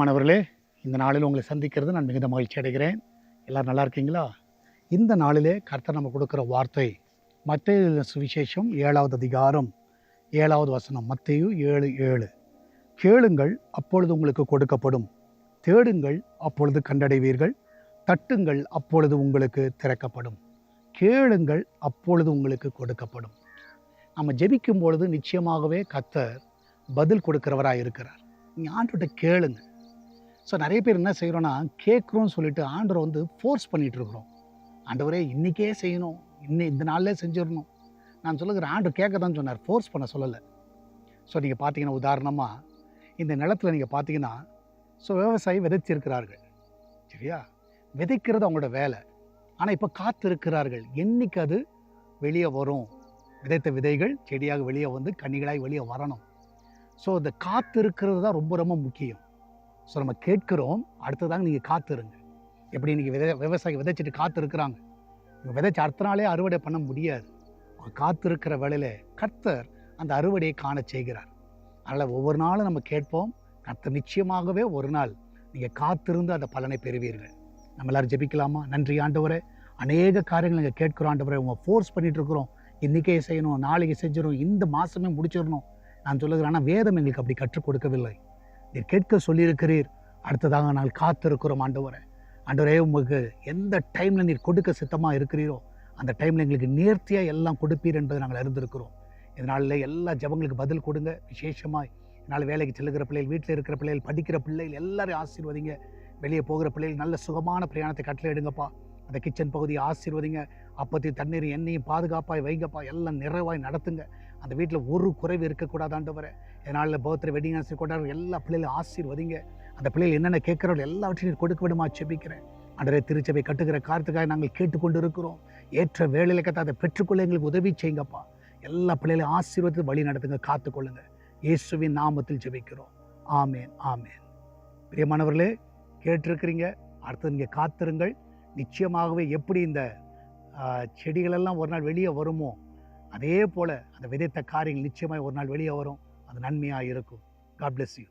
பிரியமானவர்களே, இந்த நாளில் உங்களை சந்திக்கிறது நான் மிகுந்த மகிழ்ச்சி அடைகிறேன். எல்லோரும் நல்லா இருக்கீங்களா? இந்த நாளிலே கர்த்தர் நம்ம கொடுக்குற வார்த்தை மத்தேயு சுவிசேஷம் 7வது அதிகாரம் 7வது வசனம். மத்தேயு 7:7. கேளுங்கள், அப்பொழுது உங்களுக்கு கொடுக்கப்படும். தேடுங்கள், அப்பொழுது கண்டடைவீர்கள். தட்டுங்கள், அப்பொழுது உங்களுக்கு திறக்கப்படும். கேளுங்கள், அப்பொழுது உங்களுக்கு கொடுக்கப்படும். நம்ம ஜெபிக்கும் பொழுது நிச்சயமாகவே கர்த்தர் பதில் கொடுக்கிறவராக இருக்கிறார். நீங்கள் ஆண்டவர்கிட்ட கேளுங்க. ஸோ நிறைய பேர் என்ன செய்கிறோன்னா, கேட்குறோன்னு சொல்லிட்டு ஆண்டவரை ஃபோர்ஸ் பண்ணிகிட்ருக்குறோம். ஆண்டவரே இன்றைக்கே செய்யணும், இந்த நாளிலே செஞ்சிடணும். நான் சொல்லுகிறேன், ஆண்டவர் கேட்க தான் சொன்னார், ஃபோர்ஸ் பண்ண சொல்லலை. ஸோ நீங்கள் பார்த்தீங்கன்னா, உதாரணமாக இந்த நிலத்தில் நீங்கள் பார்த்தீங்கன்னா, ஸோ விவசாயி விதைச்சிருக்கிறார்கள், சரியா? விதைக்கிறது அவங்களோட வேலை. ஆனால் இப்போ காத்து இருக்கிறார்கள், என்றைக்கு அது வெளியே வரும். விதைத்த விதைகள் செடியாக வெளியே வந்து கன்னிகளாக வெளியே வரணும். ஸோ இந்த காத்து இருக்கிறது தான் ரொம்ப ரொம்ப முக்கியம். ஸோ நம்ம கேட்குறோம், அடுத்ததாங்க நீங்கள் காத்துருங்க. எப்படி இன்றைக்கி விவசாயி விதைச்சிட்டு காத்து இருக்கிறாங்க. இவங்க விதைச்சி அடுத்த நாளே அறுவடை பண்ண முடியாது. அவங்க காத்திருக்கிற வேளையில் கர்த்தர் அந்த அறுவடையை காண செய்கிறார். அதனால் ஒவ்வொரு நாளும் நம்ம கேட்போம். கர்த்தர் நிச்சயமாகவே ஒரு நாள் நீங்கள் காத்திருந்து அந்த பலனை பெறுவீர்கள். நம்ம எல்லோரும் ஜெபிக்கலாமா? நன்றி ஆண்டவரே, அநேக காரியங்கள் நீங்கள் கேட்குறோம் ஆண்டவரே. உங்கள் ஃபோர்ஸ் பண்ணிகிட்ருக்குறோம், இன்றைக்கே செய்யணும், நாளைக்கு செஞ்சிடும், இந்த மாதமே முடிச்சிடணும் நான் சொல்லுகிறேன். ஆனால் வேதம் எங்களுக்கு அப்படி கற்றுக் கொடுக்கவில்லை. நீர் கேட்க சொல்லியிருக்கிறீர், அடுத்ததாக நாங்கள் காத்திருக்கிறோம் ஆண்டவரே. ஆண்டவரே, உங்களுக்கு எந்த டைமில் நீர் கொடுக்க சித்தமாக இருக்கிறீரோ அந்த டைமில் எங்களுக்கு நேர்த்தியாக எல்லாம் கொடுப்பீர் என்பதை நாங்கள் அறிந்திருக்கிறோம். இதனால எல்லா ஜபங்களுக்கு பதில் கொடுங்க. விசேஷமாக இதனால் வேலைக்கு செல்லுகிற பிள்ளைகள், வீட்டில் இருக்கிற பிள்ளைகள், படிக்கிற பிள்ளைகள் எல்லாரையும் ஆசீர்வதிங்க. வெளியே போகிற பிள்ளைகள் நல்ல சுகமான பிரயாணத்தை கட்டளை எடுங்கப்பா. அந்த கிச்சன் பகுதியை ஆசீர்வதிங்க. அப்பத்தையும் தண்ணீர் எண்ணெயும் பாதுகாப்பாய் வைங்கப்பா. எல்லாம் நிறைவாய் நடத்துங்க. அந்த வீட்டில் ஒரு குறைவு இருக்கக்கூடாது ஆண்டவரே. இதனால் பர்த்டே வெட்டிங் ஆனிவர்சரி கொண்டாடுற எல்லா பிள்ளைகளும் ஆசீர்வதிங்க. அந்த பிள்ளைகள் என்னென்ன கேட்குறோம் எல்லாவற்றையும் கொடுக்க விடுமா செபிக்கிறேன். அன்றே திருச்சபை கட்டுகிற காரியத்துக்காக நாங்கள் கேட்டுக்கொண்டு இருக்கிறோம். ஏற்ற வேலையில் கற்று அதை பெற்றுக்கொள்ள எங்களுக்கு உதவி செய்யுங்கப்பா. எல்லா பிள்ளைகளையும் ஆசீர்வதித்து வழி நடத்துங்க, காத்துக்கொள்ளுங்க. இயேசுவின் நாமத்தில் ஜெபிக்கிறோம். ஆமேன், ஆமேன். பிரியமானவர்களே, கேட்டிருக்கிறீங்க. அடுத்தது நீங்கள் காத்திருங்கள். நிச்சயமாகவே எப்படி இந்த செடிகளெல்லாம் ஒரு நாள் வெளியே வருமோ, அதே போல் அந்த விதைத்த காரியங்கள் நிச்சயமாக ஒரு நாள் வெளியே வரும். அது நன்மையாக இருக்கும். God bless you.